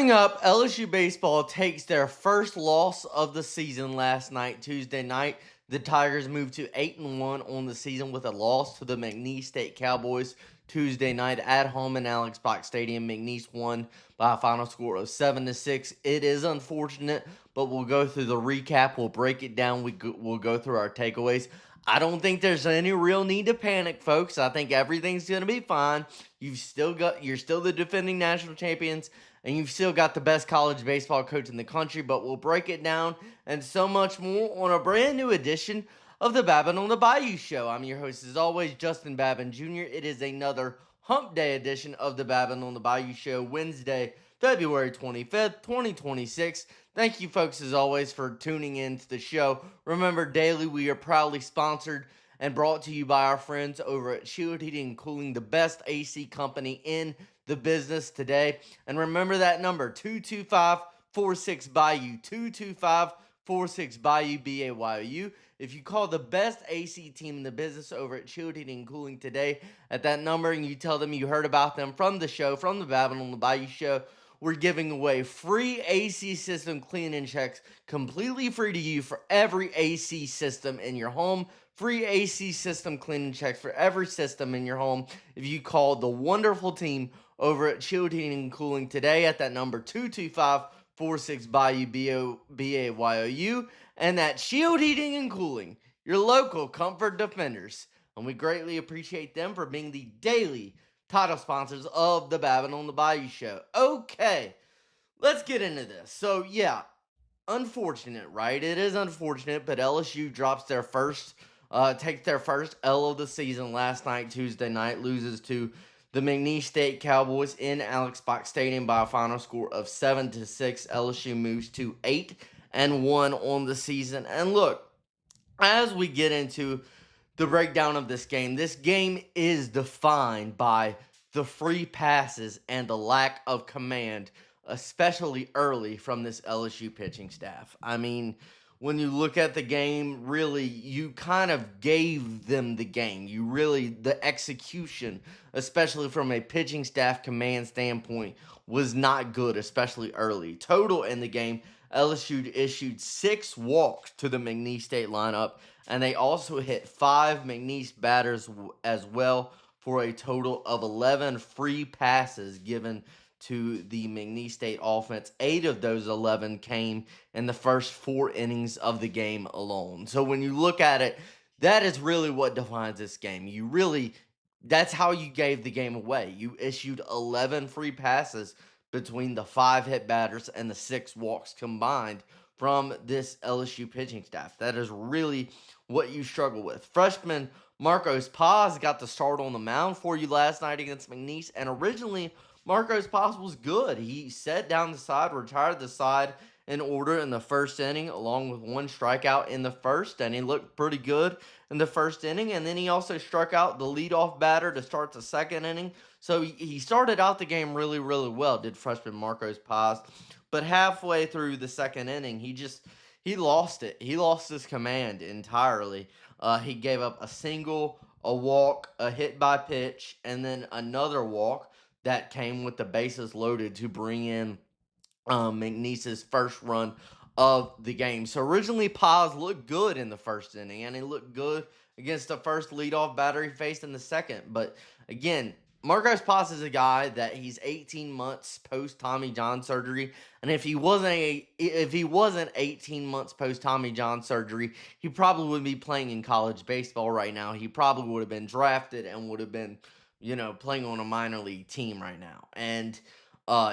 Coming up, LSU Baseball takes their first loss of the season last night, Tuesday night. The Tigers moved to 8-1 on the season with a loss to the McNeese State Cowboys Tuesday night at home in Alex Box Stadium. McNeese won by a final score of 7-6. It is unfortunate, but we'll go through the recap. We'll break it down. We'll go through our takeaways. I don't think there's any real need to panic, folks. I think everything's going to be fine. You're still the defending national champions, and you've still got the best college baseball coach in the country, but we'll break it down and so much more on a brand new edition of the Babin on the Bayou show. I'm your host, as always, Justin Babin Jr. It is another hump day edition of the Babin on the Bayou show, Wednesday, February 25th, 2026. Thank you, folks, as always, for tuning in to the show. Remember, daily we are proudly sponsored and brought to you by our friends over at Shield Heating and Cooling, the best AC company in the business today. And remember that number, 225-46-BAYOU, 225-46-BAYOU, B-A-Y-O-U. If you call the best AC team in the business over at Shield Heating and Cooling today at that number and you tell them you heard about them from the show, from the Babin on the Bayou show, we're giving away free AC system cleaning checks, completely free to you for every AC system in your home. Free AC system cleaning checks for every system in your home if you call the wonderful team over at Shield Heating and Cooling today at that number 225-46-BAYOU, B-A-Y-O-U, and that's Shield Heating and Cooling, your local comfort defenders. And we greatly appreciate them for being the daily title sponsors of the Babin on the Bayou show. Okay, let's get into this. So, yeah, unfortunate, right? It is unfortunate, but LSU drops their takes their first L of the season last night, Tuesday night, loses to the McNeese State Cowboys in Alex Box Stadium by a final score of 7-6. LSU moves to 8-1 on the season. And look, as we get into the breakdown of this game is defined by the free passes and the lack of command, especially early from this LSU pitching staff. I mean, when you look at the game, really, you kind of gave them the game. The execution, especially from a pitching staff command standpoint, was not good, especially early. Total in the game, LSU issued 6 walks to the McNeese State lineup, and they also hit 5 McNeese batters as well for a total of 11 free passes given to the McNeese State offense. 8 of those 11 came in the first 4 innings of the game alone. So when you look at it, that is really what defines this game. That's how you gave the game away. You issued 11 free passes between the 5 hit batters and the 6 walks combined from this LSU pitching staff. That is really what you struggle with. Freshman Marcos Paz got the start on the mound for you last night against McNeese, and originally Marcos Paz was good. He set down the side, retired the side in order in the first inning, along with 1 strikeout in the first, and he looked pretty good in the first inning, and then he also struck out the leadoff batter to start the second inning. So he started out the game really, really well, did freshman Marcos Paz, but halfway through the second inning, he lost it. He lost his command entirely. He gave up a single, a walk, a hit by pitch, and then another walk that came with the bases loaded to bring in McNeese's first run of the game. So originally Paz looked good in the first inning, and he looked good against the first leadoff batter he faced in the second. But again, Marcos Paz is a guy that he's 18 months post Tommy John surgery, and if he wasn't 18 months post Tommy John surgery, he probably wouldn't be playing in college baseball right now. He probably would have been drafted and would have been, playing on a minor league team right now. And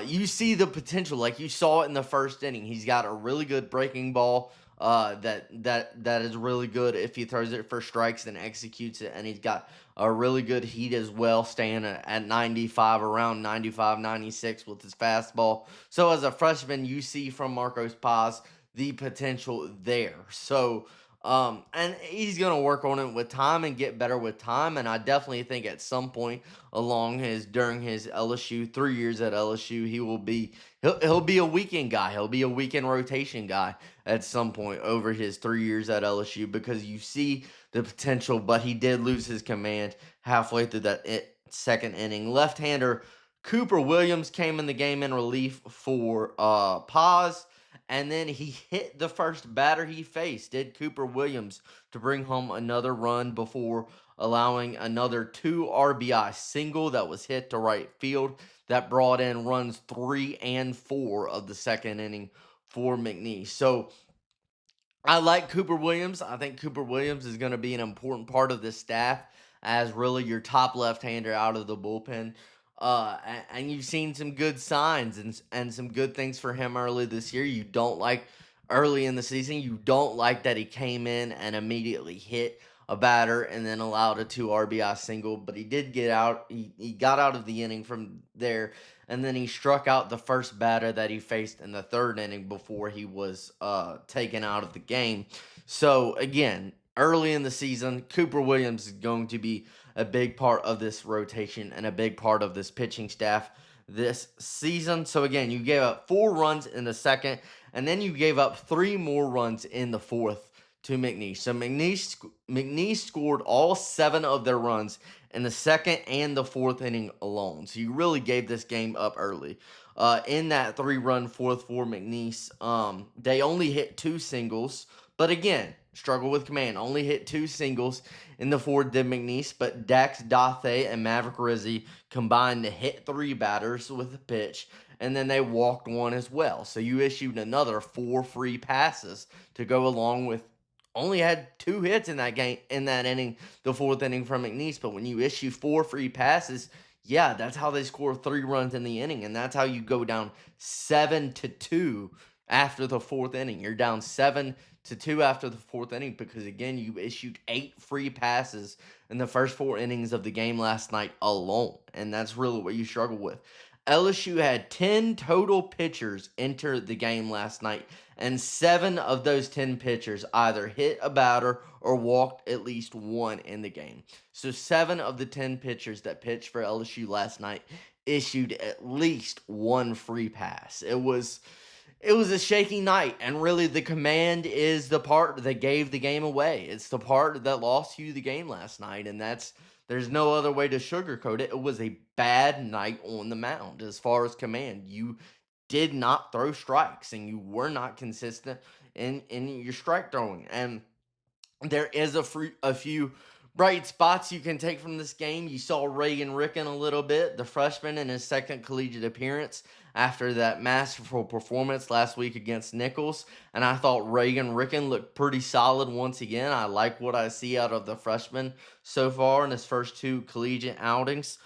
you see the potential, like you saw it in the first inning. He's got a really good breaking ball that is really good if he throws it for strikes and executes it, and he's got a really good heat as well, staying at 95, around 95, 96 with his fastball. So as a freshman, you see from Marcos Paz the potential there. So and he's going to work on it with time and get better with time. And I definitely think at some point during his LSU 3 years at LSU, he'll be a weekend guy. He'll be a weekend rotation guy at some point over his 3 years at LSU, because you see the potential. But he did lose his command halfway through that second inning. Left-hander Cooper Williams came in the game in relief for Paz, and then he hit the first batter he faced, did Cooper Williams, to bring home another run before allowing another 2 RBI single that was hit to right field that brought in runs 3 and 4 of the second inning for McNeese. So I like Cooper Williams. I think Cooper Williams is going to be an important part of this staff as really your top left-hander out of the bullpen. And you've seen some good signs and some good things for him early this year. You don't like early in the season. You don't like that he came in and immediately hit a batter and then allowed a 2 RBI single, but he did get out. He got out of the inning from there, and then he struck out the first batter that he faced in the third inning before he was taken out of the game. So, again, early in the season, Cooper Williams is going to be a big part of this rotation and a big part of this pitching staff this season. So, again, you gave up 4 runs in the second, and then you gave up 3 more runs in the fourth to McNeese. So McNeese scored all 7 of their runs in the second and the fourth inning alone. So you really gave this game up early. In that 3-run fourth for McNeese, they only hit 2 singles. But again, struggle with command. Only hit 2 singles in the fourth did McNeese. But Dax Dathe and Maverick Rizzi combined to hit 3 batters with a pitch. And then they walked 1 as well. So you issued another 4 free passes to go along with only had 2 hits in that game, in that inning, the fourth inning from McNeese. But when you issue 4 free passes, yeah, that's how they score 3 runs in the inning. And that's how you go down 7-2 after the fourth inning. You're down 7-2 after the fourth inning because, again, you issued 8 free passes in the first 4 innings of the game last night alone. And that's really what you struggle with. LSU had 10 total pitchers enter the game last night, and 7 of those 10 pitchers either hit a batter or walked at least 1 in the game. So 7 of the 10 pitchers that pitched for LSU last night issued at least 1 free pass. It was a shaky night, and really the command is the part that gave the game away. It's the part that lost you the game last night, and there's no other way to sugarcoat it. It was a bad night on the mound as far as command. You did not throw strikes, and you were not consistent in your strike throwing. And there is a few bright spots you can take from this game. You saw Reagan Ricken a little bit, the freshman, in his second collegiate appearance after that masterful performance last week against Nichols. And I thought Reagan Ricken looked pretty solid once again. I like what I see out of the freshman so far in his first 2 collegiate outings.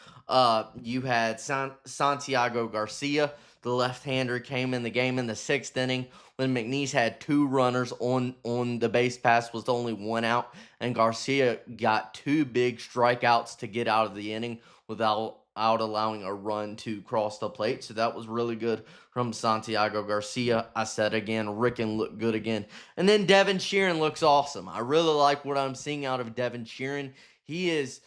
You had Santiago Garcia, the left-hander, came in the game in the 6th inning when McNeese had 2 runners on the base pass, was only 1 out, and Garcia got 2 big strikeouts to get out of the inning without allowing a run to cross the plate. So that was really good from Santiago Garcia. I said again, Ricken looked good again. And then Devin Sheeran looks awesome. I really like what I'm seeing out of Devin Sheeran. He is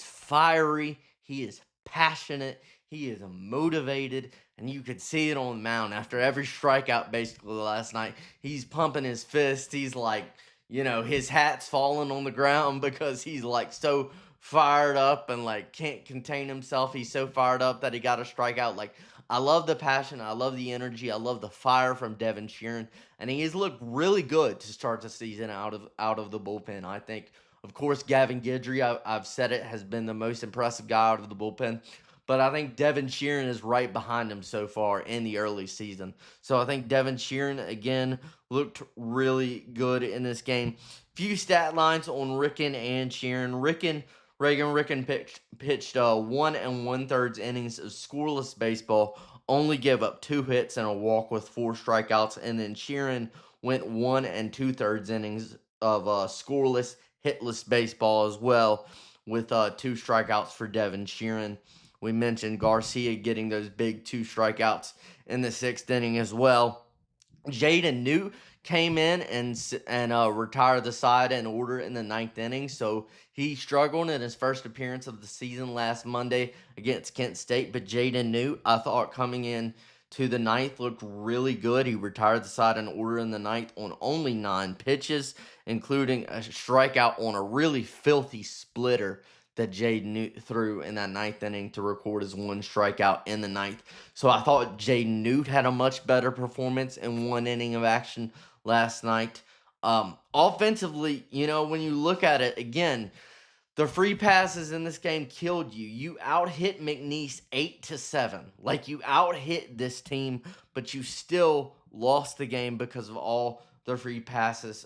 fiery. He is passionate. He is motivated, and you could see it on the mound after every strikeout basically last night. He's pumping his fist. He's like, his hat's falling on the ground because he's like so fired up and like can't contain himself. He's so fired up that he got a strikeout. Like, I love the passion. I love the energy. I love the fire from Devin Sheeran, and he has looked really good to start the season out of the bullpen. I think, of course, Gavin Guidry, I've said it, has been the most impressive guy out of the bullpen. But I think Devin Sheeran is right behind him so far in the early season. So I think Devin Sheeran, again, looked really good in this game. Few stat lines on Ricken and Sheeran. Reagan Ricken pitched 1 1/3 innings of scoreless baseball, only gave up 2 hits and a walk with 4 strikeouts. And then Sheeran went 1 2/3 innings of scoreless, hitless baseball as well, with 2 strikeouts for Devin Sheeran. We mentioned Garcia getting those big 2 strikeouts in the 6th inning as well. Jaden Newt came in and retired the side in order in the 9th inning. So he struggled in his first appearance of the season last Monday against Kent State. But Jaden Newt, I thought, coming in to the 9th, looked really good. He retired the side in order in the 9th on only 9 pitches, including a strikeout on a really filthy splitter that Jade Newt threw in that ninth inning to record his one strikeout in the ninth. So I thought Jade Newt had a much better performance in one inning of action last night. Offensively, when you look at it again, the free passes in this game killed you. You out-hit McNeese 8-7. Like, you out-hit this team, but you still lost the game because of all the free passes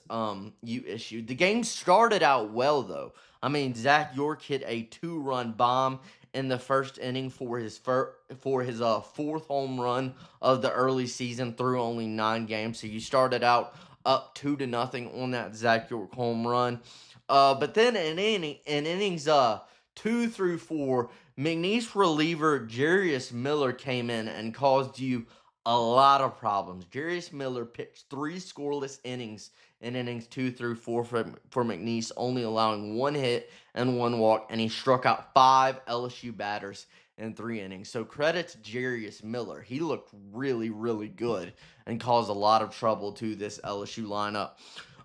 you issued. The game started out well, though. I mean, Zach York hit a 2-run bomb in the first inning for his fourth home run of the early season through only 9 games. So you started out up 2-0 on that Zach York home run. But then in innings 2 through 4, McNeese reliever Jarius Miller came in and caused you a lot of problems. Jarius Miller pitched 3 scoreless innings in innings 2 through 4 for McNeese, only allowing 1 hit and 1 walk, and he struck out 5 LSU batters in 3 innings. So credit to Jarius Miller. He looked really, really good and caused a lot of trouble to this LSU lineup.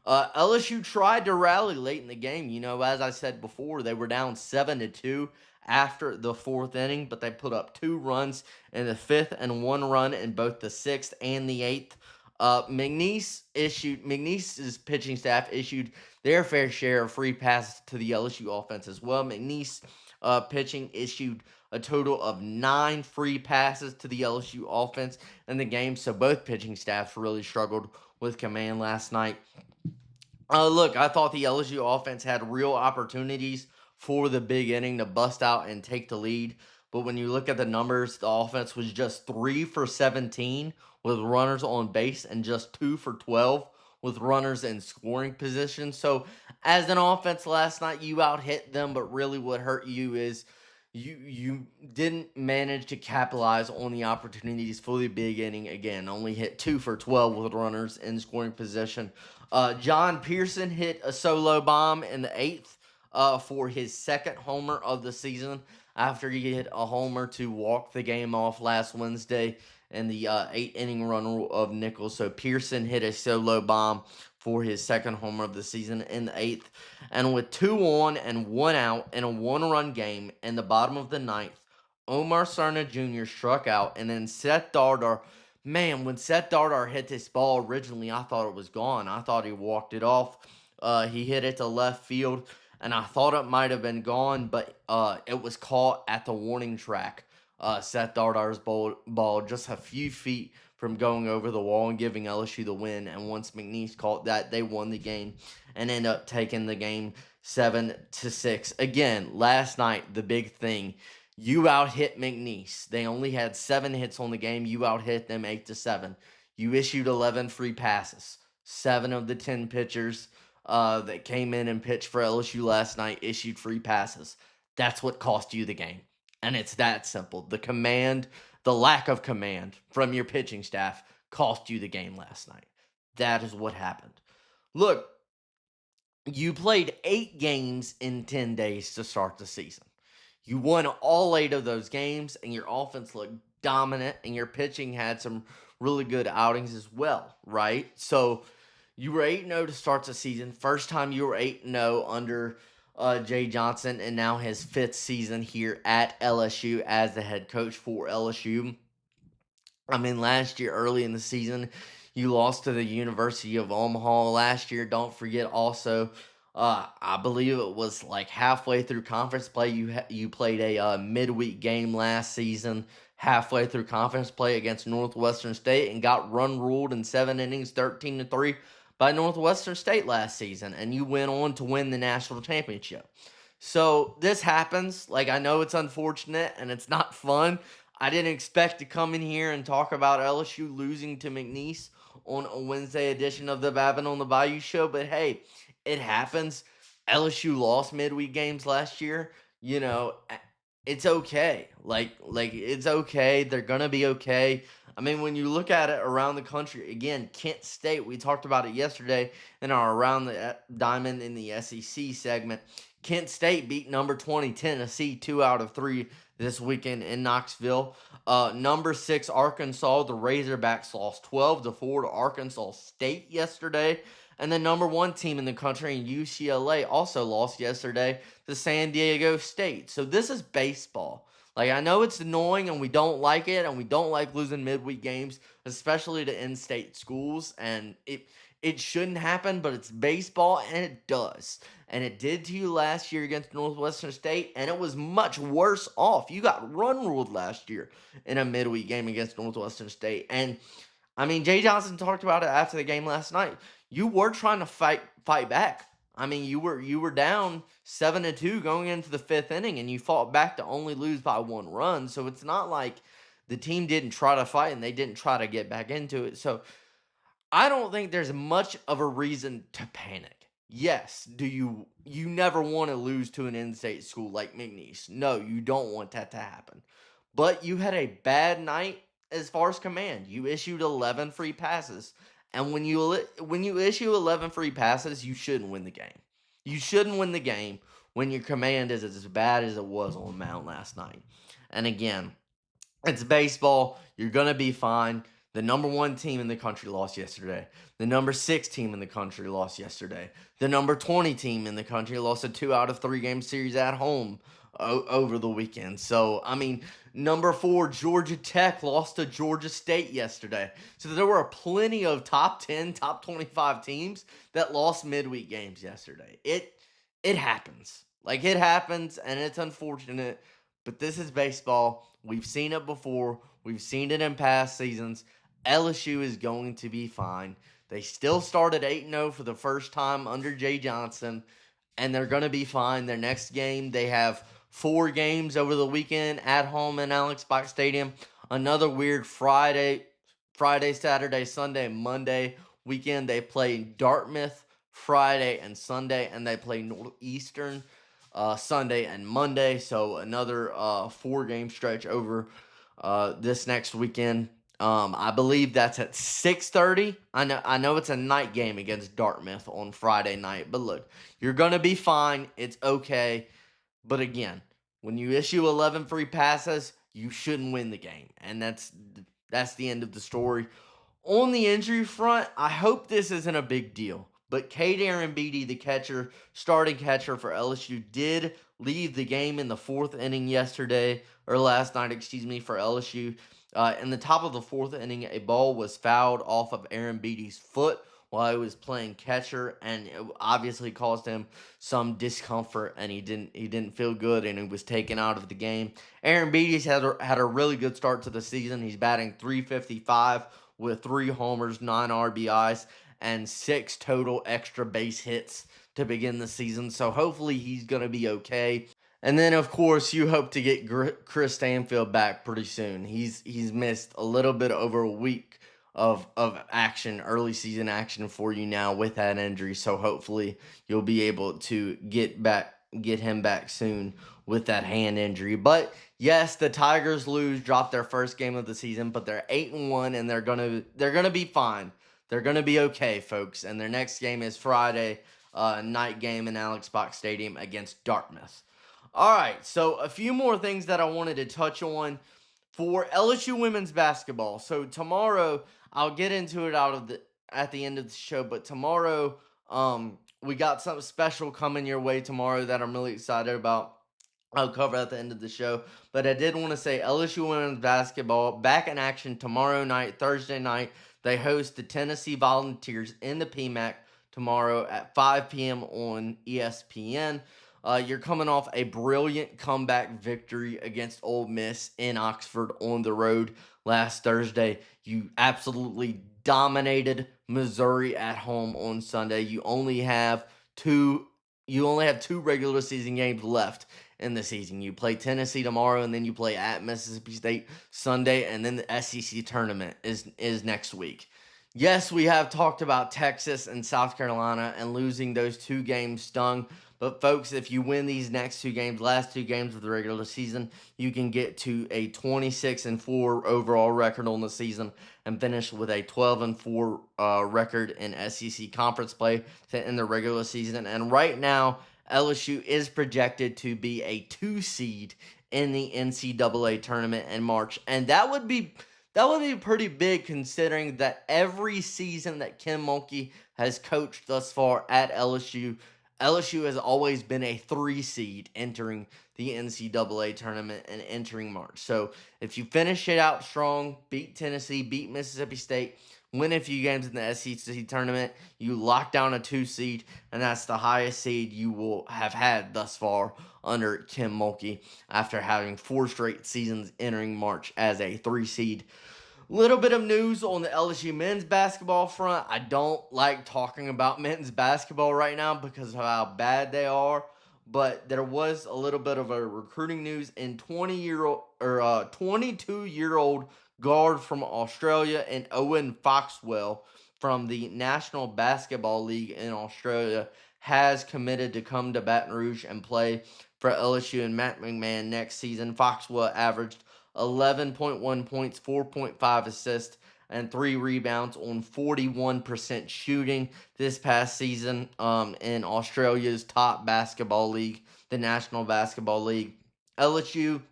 LSU tried to rally late in the game. As I said before, they were down 7-2 after the 4th inning, but they put up 2 runs in the 5th and 1 run in both the 6th and the 8th. McNeese's pitching staff issued their fair share of free passes to the LSU offense as well. McNeese pitching issued a total of 9 free passes to the LSU offense in the game, so both pitching staffs really struggled with command last night. Look, I thought the LSU offense had real opportunities for the big inning to bust out and take the lead. But when you look at the numbers, the offense was just 3 for 17 with runners on base and just 2 for 12 with runners in scoring position. So as an offense last night, you out-hit them, but really what hurt you is you didn't manage to capitalize on the opportunities for the big inning. Again, only hit 2 for 12 with runners in scoring position. John Pearson hit a solo bomb in the 8th for his 2nd homer of the season after he hit a homer to walk the game off last Wednesday in the 8-inning run rule of Nichols. So Pearson hit a solo bomb for his 2nd homer of the season in the 8th. And with 2 on and 1 out in a 1-run game in the bottom of the 9th, Omar Cerna Jr. struck out, and then Seth Dardar. Man, when Seth Dardar hit this ball originally, I thought it was gone. I thought he walked it off. He hit it to left field, and I thought it might have been gone, but it was caught at the warning track. Seth Dardar's ball just a few feet from going over the wall and giving LSU the win. And once McNeese caught that, they won the game and ended up taking the game 7-6. Again, last night, the big thing, you out-hit McNeese. They only had 7 hits on the game. You out-hit them 8-7. You issued 11 free passes. 7 of the 10 pitchers that came in and pitched for LSU last night issued free passes. That's what cost you the game. And it's that simple. The lack of command from your pitching staff cost you the game last night. That is what happened. Look, you played 8 games in 10 days to start the season. You won all 8 of those games, and your offense looked dominant, and your pitching had some really good outings as well, right? So you were 8-0 to start the season. First time you were 8-0 under Jay Johnson, and now his 5th season here at LSU as the head coach for LSU. I mean, last year, early in the season, you lost to the University of Omaha. Last year, don't forget also, I believe it was like halfway through conference play, you played a midweek game last season, halfway through conference play against Northwestern State, and got run-ruled in 7 innings, 13-3, by Northwestern State last season, and you went on to win the national championship. So this happens. Like, I know it's unfortunate and it's not fun. I didn't expect to come in here and talk about LSU losing to McNeese on a Wednesday edition of the Babin on the Bayou show, but hey, it happens. LSU lost midweek games last year. It's okay. Like it's okay. They're gonna be okay. I mean, when you look at it around the country, again, Kent State, we talked about it yesterday in our Around the Diamond in the SEC segment. Kent State beat number 20 Tennessee 2 out of 3 this weekend in Knoxville. Number 6 Arkansas, the Razorbacks lost 12-4 to Arkansas State yesterday. And the number one team in the country in UCLA also lost yesterday to San Diego State. So this is baseball. Like, I know it's annoying and we don't like it, and we don't like losing midweek games, especially to in-state schools, and it shouldn't happen, but it's baseball and it does. And it did to you last year against Northwestern State, and it was much worse off. You got run ruled last year in a midweek game against Northwestern State. And I mean, Jay Johnson talked about it after the game last night. You were trying to fight back. I mean, you were down 7-2 going into the fifth inning, and you fought back to only lose by 1 run. So it's not like the team didn't try to fight and they didn't try to get back into it. So I don't think there's much of a reason to panic. Yes, you never want to lose to an in-state school like McNeese. No, you don't want that to happen. But you had a bad night as far as command. You issued 11 free passes. And when you issue 11 free passes, you shouldn't win the game. You shouldn't win the game when your command is as bad as it was on the mound last night. And again, it's baseball. You're going to be fine. The number one team in the country lost yesterday. The number 6 team in the country lost yesterday. The number 20 team in the country lost a 2 out of 3 game series at home over the weekend. So, I mean, number 4, Georgia Tech lost to Georgia State yesterday. So there were plenty of top 10, top 25 teams that lost midweek games yesterday. It happens. Like, it happens, and it's unfortunate, but this is baseball. We've seen it before. We've seen it in past seasons. LSU is going to be fine. They still started 8-0 for the first time under Jay Johnson, and they're going to be fine. Their next game, they have 4 games over the weekend at home in Alex Box Stadium. Another weird Friday, Saturday, Sunday, Monday weekend. They play Dartmouth Friday and Sunday, and they play Northeastern Sunday and Monday. So another 4-game stretch over this next weekend. I believe that's at 6:30. I know it's a night game against Dartmouth on Friday night, but look, you're gonna be fine. It's okay. But again, when you issue 11 free passes, you shouldn't win the game, and that's the end of the story. On the injury front, I hope this isn't a big deal. But Cade Beatty, the starting catcher for LSU, did leave the game in the 4th inning last night, for LSU. In the top of the 4th inning, a ball was fouled off of Aaron Beatty's foot while he was playing catcher, and it obviously caused him some discomfort, and he didn't feel good, and he was taken out of the game. Aaron Beatty's had a really good start to the season. He's batting .355 with 3 homers, 9 RBIs, and 6 total extra base hits to begin the season. So hopefully he's going to be okay. And then, of course, you hope to get Chris Stanfield back pretty soon. He's missed a little bit over a week of action, early season action for you now with that injury. So hopefully you'll be able to get him back soon with that hand injury. But yes, the Tigers dropped their first game of the season, but they're 8-1, and they're gonna be fine. They're gonna be okay, folks. And their next game is Friday night game in Alex Box Stadium against Dartmouth. All right, so a few more things that I wanted to touch on for LSU women's basketball. So tomorrow, I'll get into it at the end of the show, but tomorrow, we got something special coming your way tomorrow that I'm really excited about. I'll cover at the end of the show, but I did want to say LSU women's basketball back in action tomorrow night, Thursday night. They host the Tennessee Volunteers in the PMAC tomorrow at 5 p.m. on ESPN. You're coming off a brilliant comeback victory against Ole Miss in Oxford on the road last Thursday. You absolutely dominated Missouri at home on Sunday. You only have two regular season games left in the season. You play Tennessee tomorrow, and then you play at Mississippi State Sunday, and then the SEC tournament is next week. Yes, we have talked about Texas and South Carolina, and losing those 2 games stung. But folks, if you win these last 2 games of the regular season, you can get to a 26-4 overall record on the season and finish with a 12-4 record in SEC conference play to end the regular season. And right now, LSU is projected to be a 2 seed in the NCAA tournament in March, and that would be pretty big, considering that every season that Kim Mulkey has coached thus far at LSU. LSU has always been a 3 seed entering the NCAA tournament and entering March. So if you finish it out strong, beat Tennessee, beat Mississippi State, win a few games in the SEC tournament, you lock down a 2 seed, and that's the highest seed you will have had thus far under Kim Mulkey after having 4 straight seasons entering March as a 3 seed. Little bit of news on the LSU men's basketball front. I don't like talking about men's basketball right now because of how bad they are, but there was a little bit of a recruiting news in 22-year-old guard from Australia and Owen Foxwell from the National Basketball League in Australia has committed to come to Baton Rouge and play for LSU and Matt McMahon next season. Foxwell averaged 11.1 points, 4.5 assists, and 3 rebounds on 41% shooting this past season in Australia's top basketball league, the National Basketball League. LSU,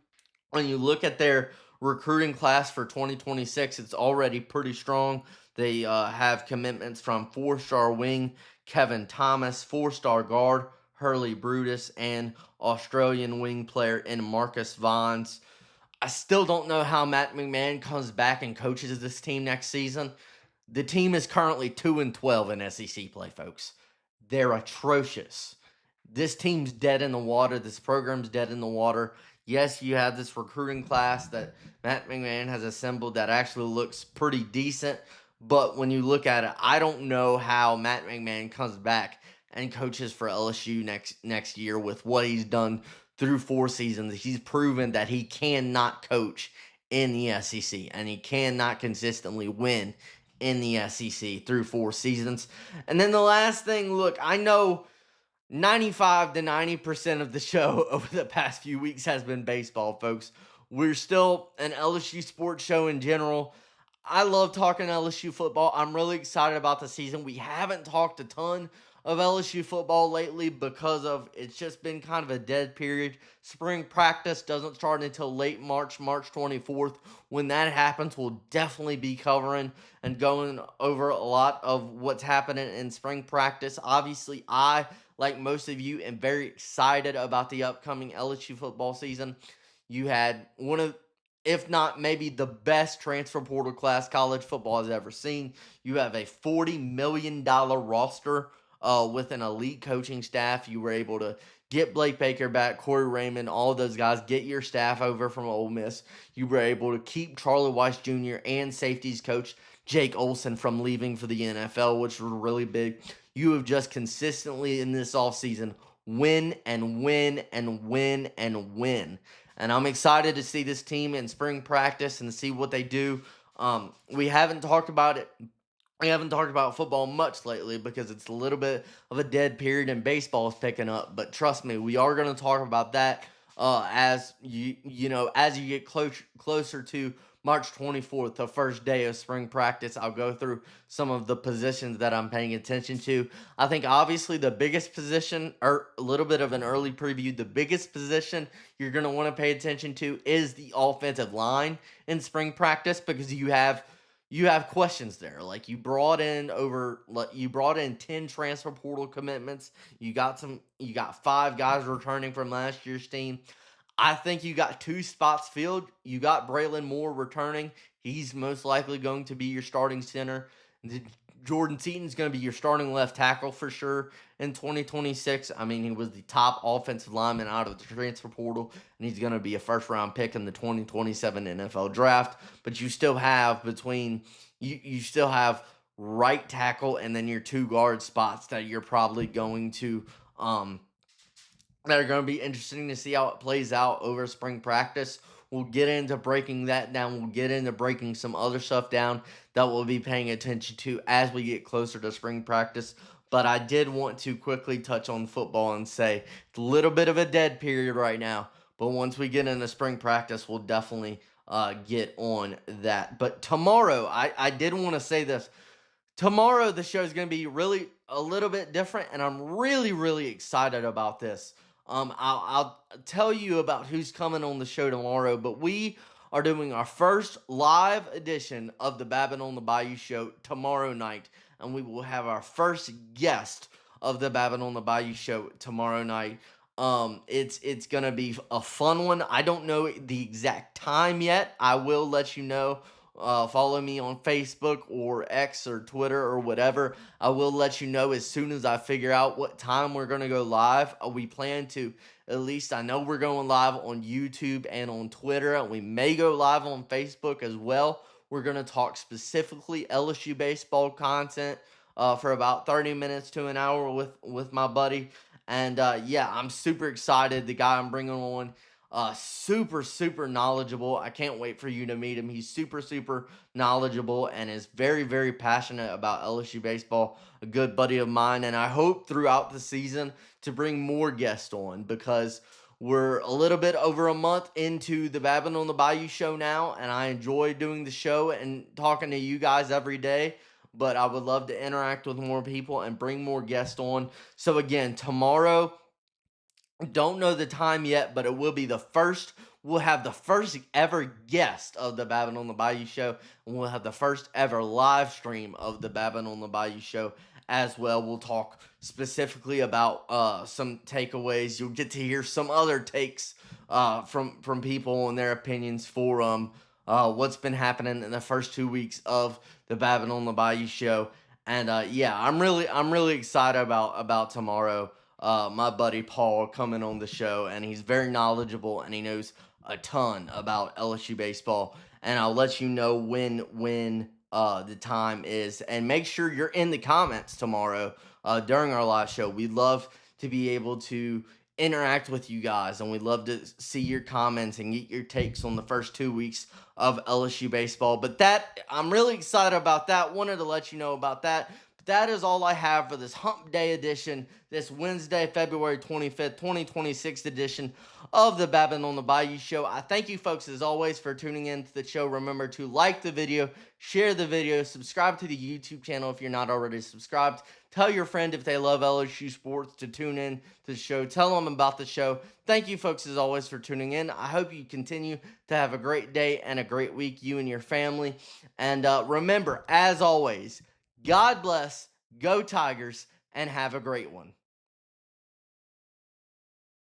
when you look at their recruiting class for 2026, it's already pretty strong. They have commitments from 4-star wing Kevin Thomas, 4-star guard Hurley Brutus, and Australian wing player in Marcus Vons. I still don't know how Matt McMahon comes back and coaches this team next season. The team is currently 2-12 in SEC play, folks. They're atrocious. This team's dead in the water. This program's dead in the water. Yes, you have this recruiting class that Matt McMahon has assembled that actually looks pretty decent. But when you look at it, I don't know how Matt McMahon comes back and coaches for LSU next year with what he's done through 4 seasons. He's proven that he cannot coach in the SEC, and he cannot consistently win in the SEC through 4 seasons. And then the last thing, look, I know 95 to 90% of the show over the past few weeks has been baseball, folks. We're still an LSU sports show in general. I love talking LSU football. I'm really excited about the season. We haven't talked a ton of LSU football lately because of it's just been kind of a dead period. Spring practice doesn't start until late March 24th. When that happens, we'll definitely be covering and going over a lot of what's happening in spring practice. Obviously, I, like most of you, am very excited about the upcoming LSU football season. You had one of, if not maybe the best transfer portal class college football has ever seen. You have a $40 million roster with an elite coaching staff. You were able to get Blake Baker back, Corey Raymond, all of those guys, get your staff over from Ole Miss. You were able to keep Charlie Weiss Jr. and safeties coach Jake Olson from leaving for the NFL, which was really big. You have just consistently in this offseason win and win and win and win. And I'm excited to see this team in spring practice and see what they do. We haven't talked about it. We haven't talked about football much lately because it's a little bit of a dead period and baseball is picking up. But trust me, we are going to talk about that as you get closer to March 24th, the first day of spring practice. I'll go through some of the positions that I'm paying attention to. I think obviously the biggest position, or a little bit of an early preview, the biggest position you're going to want to pay attention to is the offensive line in spring practice because you have questions there. Like you brought in 10 transfer portal commitments. You got 5 guys returning from last year's team. I think you got 2 spots filled. You got Braylon Moore returning. He's most likely going to be your starting center. Jordan Seaton's going to be your starting left tackle for sure in 2026. I mean, he was the top offensive lineman out of the transfer portal, and he's going to be a first-round pick in the 2027 NFL draft. But you still have you still have right tackle and then your 2 guard spots that you're probably going to that are going to be interesting to see how it plays out over spring practice. We'll get into breaking that down. We'll get into breaking some other stuff down that we'll be paying attention to as we get closer to spring practice. But I did want to quickly touch on football and say it's a little bit of a dead period right now. But once we get into spring practice, we'll definitely get on that. But tomorrow, I did want to say this. Tomorrow, the show is going to be really a little bit different, and I'm really, really excited about this. I'll tell you about who's coming on the show tomorrow, but we are doing our first live edition of the Babin on the Bayou show tomorrow night and we will have our first guest of the Babin on the Bayou show tomorrow night. It's gonna be a fun one. I don't know the exact time yet. I will let you know. Follow me on Facebook or X or Twitter or whatever. I will let you know as soon as I figure out what time we're gonna go live. We plan to, at least I know we're going live on YouTube and on Twitter, and we may go live on Facebook as well. We're gonna talk specifically LSU baseball content for about 30 minutes to an hour with my buddy. And yeah, I'm super excited. The guy I'm bringing on, super knowledgeable. I can't wait for you to meet him. He's super knowledgeable and is very passionate about LSU baseball. A good buddy of mine, and I hope throughout the season to bring more guests on, because we're a little bit over a month into the Babin on the Bayou show now, and I enjoy doing the show and talking to you guys every day. But I would love to interact with more people and bring more guests on. So again, tomorrow, don't know the time yet, but it will be the first. We'll have the first ever guest of the Babin on the Bayou show, and we'll have the first ever live stream of the Babin on the Bayou show as well. We'll talk specifically about some takeaways. You'll get to hear some other takes from people and their opinions for what's been happening in the first 2 weeks of the Babin on the Bayou show. And yeah, I'm really excited about tomorrow. My buddy Paul coming on the show, and he's very knowledgeable and he knows a ton about LSU baseball. And I'll let you know when the time is, and make sure you're in the comments tomorrow during our live show. We'd love to be able to interact with you guys, and we'd love to see your comments and get your takes on the first 2 weeks of LSU baseball. But that, I'm really excited about that. Wanted to let you know about that. But that is all I have for this Hump Day edition, this Wednesday, February 25th, 2026 edition of the Babin on the Bayou show. I thank you folks as always for tuning in to the show. Remember to like the video, share the video, subscribe to the YouTube channel if you're not already subscribed. Tell your friend if they love LSU sports to tune in to the show. Tell them about the show. Thank you folks as always for tuning in. I hope you continue to have a great day and a great week, you and your family. And remember, as always, God bless, go Tigers, and have a great one.